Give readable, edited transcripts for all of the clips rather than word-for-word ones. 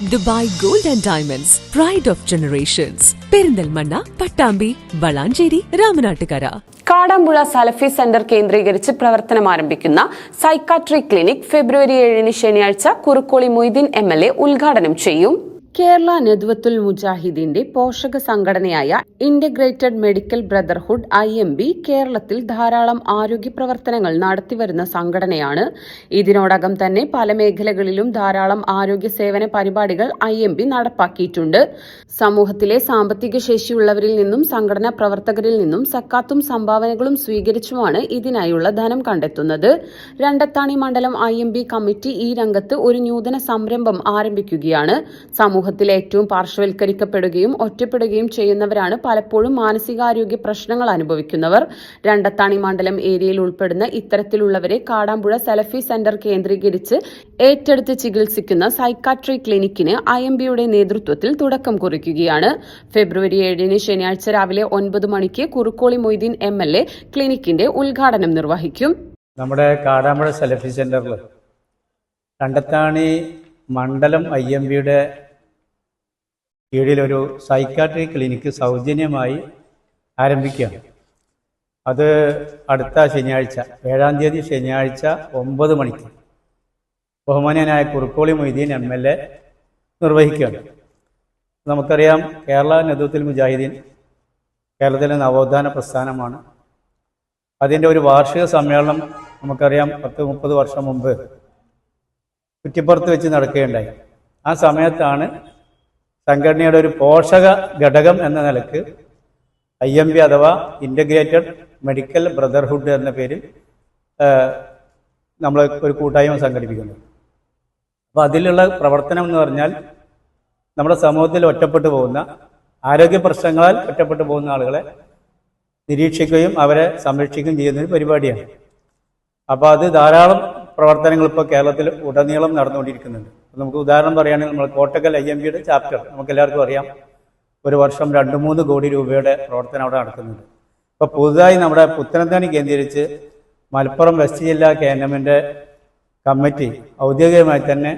Dubai Gold and Diamonds, Pride of Generations. Perinthalmanna, Pattambi, Valanchery, Ramanattukara. Kadampuzha Salafi centre കേന്ദ്രീകരിച്ച് പ്രവർത്തനം ആരംഭിക്കുന്ന സൈക്കാട്രി ക്ലിനിക് ഫെബ്രുവരി 7 ശനിയാഴ്ച കുറുക്കോളി മൊയ്തീൻ MLA ഉദ്ഘാടനം ചെയ്യും. കേരള നദ്വത്തുൽ മുജാഹിദിന്റെ പോഷക സംഘടനയായ ഇന്റഗ്രേറ്റഡ് മെഡിക്കൽ ബ്രദർഹുഡ് IMB കേരളത്തിൽ ധാരാളം ആരോഗ്യ പ്രവർത്തനങ്ങൾ നടത്തിവരുന്ന സംഘടനയാണ്. ഇതിനോടകം തന്നെ പല മേഖലകളിലും ധാരാളം ആരോഗ്യ സേവന പരിപാടികൾ IMB നടപ്പാക്കിയിട്ടുണ്ട്. സമൂഹത്തിലെ സാമ്പത്തിക ശേഷിയുള്ളവരിൽ നിന്നും സംഘടനാ പ്രവർത്തകരിൽ നിന്നും സക്കാത്തും സംഭാവനകളും സ്വീകരിച്ചുമാണ് ഇതിനായുള്ള ധനം കണ്ടെത്തുന്നത്. രണ്ടത്താണി മണ്ഡലം IMB കമ്മിറ്റി ഈ രംഗത്ത് ഒരു നൂതന സംരംഭം ആരംഭിക്കുകയാണ്. സമൂഹത്തിലെ ഏറ്റവും പാർശ്വവൽക്കരിക്കപ്പെടുകയും ഒറ്റപ്പെടുകയും ചെയ്യുന്നവരാണ് പലപ്പോഴും മാനസികാരോഗ്യ പ്രശ്നങ്ങൾ അനുഭവിക്കുന്നവർ. രണ്ടത്താണി മണ്ഡലം ഏരിയയിൽ ഉൾപ്പെടുന്ന ഇത്തരത്തിലുള്ളവരെ കാടാമ്പുഴ സലഫി സെന്റർ കേന്ദ്രീകരിച്ച് ഏറ്റെടുത്ത് ചികിത്സിക്കുന്ന സൈക്കാട്രി ക്ലിനിക്കിന് IMBയുടെ നേതൃത്വത്തിൽ തുടക്കം കുറിക്കുകയാണ്. ഫെബ്രുവരി 7 ശനിയാഴ്ച രാവിലെ 9 മണിക്ക് കുറുക്കോളി മൊയ്തീൻ MLA ക്ലിനിക്കിന്റെ ഉദ്ഘാടനം നിർവഹിക്കും. നമ്മുടെ കാടാമ്പുഴ സലഫി സെന്ററിൽ രണ്ടത്താണി മണ്ഡലം IMBയുടെ കീഴിലൊരു സൈക്കാട്രി ക്ലിനിക്ക് സൗജന്യമായി ആരംഭിക്കുകയാണ്. അത് അടുത്ത ശനിയാഴ്ച 7-ാം തീയതി ശനിയാഴ്ച 9 മണിക്ക് ബഹുമാന്യനായ കുറുക്കോളി മൊയ്തീൻ MLA നിർവഹിക്കുകയാണ്. നമുക്കറിയാം, കേരള നദ്വത്തുൽ മുജാഹിദീൻ കേരളത്തിലെ നവോത്ഥാന പ്രസ്ഥാനമാണ്. അതിൻ്റെ ഒരു വാർഷിക സമ്മേളനം നമുക്കറിയാം 10-30 വർഷം മുമ്പ് കുറ്റിപ്പുറത്ത് വെച്ച് നടക്കുകയുണ്ടായി. ആ സമയത്താണ് സംഘടനയുടെ ഒരു പോഷക ഘടകം എന്ന നിലക്ക് IMB അഥവാ ഇൻ്റഗ്രേറ്റഡ് മെഡിക്കൽ ബ്രദർഹുഡ് എന്ന പേരിൽ നമ്മൾ ഒരു കൂട്ടായ്മ സംഘടിപ്പിക്കുന്നത്. അപ്പോൾ അതിലുള്ള പ്രവർത്തനം എന്ന് പറഞ്ഞാൽ നമ്മുടെ സമൂഹത്തിൽ ഒറ്റപ്പെട്ടു പോകുന്ന, ആരോഗ്യ പ്രശ്നങ്ങളാൽ ഒറ്റപ്പെട്ടു പോകുന്ന ആളുകളെ നിരീക്ഷിക്കുകയും അവരെ സംരക്ഷിക്കുകയും ചെയ്യുന്ന ഒരു പരിപാടിയാണ്. അപ്പോൾ അത് ധാരാളം പ്രവർത്തനങ്ങൾ ഇപ്പോൾ കേരളത്തിൽ ഉടനീളം നടന്നുകൊണ്ടിരിക്കുന്നുണ്ട്. നമുക്ക് ഉദാഹരണം പറയുകയാണെങ്കിൽ നമ്മൾ കോട്ടക്കൽ IMBയുടെ ചാപ്റ്റർ നമുക്കെല്ലാവർക്കും അറിയാം, ഒരു വർഷം 2-3 കോടി രൂപയുടെ പ്രവർത്തനം അവിടെ നടക്കുന്നുണ്ട്. ഇപ്പോൾ പുതുതായി നമ്മുടെ പുത്തനത്താണി കേന്ദ്രീകരിച്ച് മലപ്പുറം വെസ്റ്റ് ജില്ലാ KNMന്റെ കമ്മിറ്റി ഔദ്യോഗികമായി തന്നെ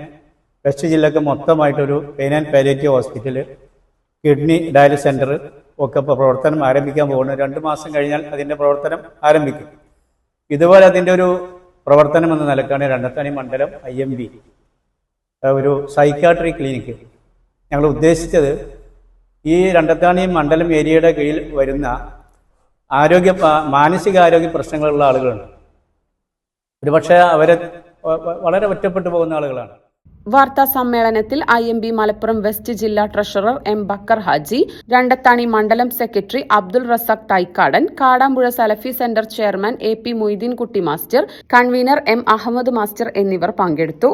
വെസ്റ്റ് ജില്ലക്ക് മൊത്തമായിട്ടൊരു pain and palliative hospital, kidney dialysis centre ഒക്കെ ഇപ്പോൾ പ്രവർത്തനം ആരംഭിക്കാൻ പോകുന്നു. 2 മാസം കഴിഞ്ഞാൽ അതിൻ്റെ പ്രവർത്തനം ആരംഭിക്കും. ഇതുപോലെ അതിൻ്റെ ഒരു പ്രവർത്തനം എന്ന നിലക്കാണ് രണ്ടത്താണി മണ്ഡലം IMB ഒരു സൈക്കാട്രി ക്ലിനിക്ക് ഞങ്ങൾ ഉദ്ദേശിച്ചത്. ഈ രണ്ടത്താണി മണ്ഡലം ഏരിയയുടെ കീഴിൽ വരുന്ന മാനസികാരോഗ്യ പ്രശ്നങ്ങളുള്ള ആളുകളുണ്ട്. ഒരുപക്ഷെ അവരെ വളരെ ഒറ്റപ്പെട്ടു പോകുന്ന ആളുകളാണ്. വാർത്താ സമ്മേളനത്തിൽ IMB മലപ്പുറം വെസ്റ്റ് ജില്ലാ ട്രഷറർ M ബക്കർ ഹാജി, രണ്ടത്താണി മണ്ഡലം secretary Abdul Razak Thaikkadan, Kadampuzha Salafi centre chairman AP Moideen Kutty master, convener M Ahmed master എന്നിവർ പങ്കെടുത്തു.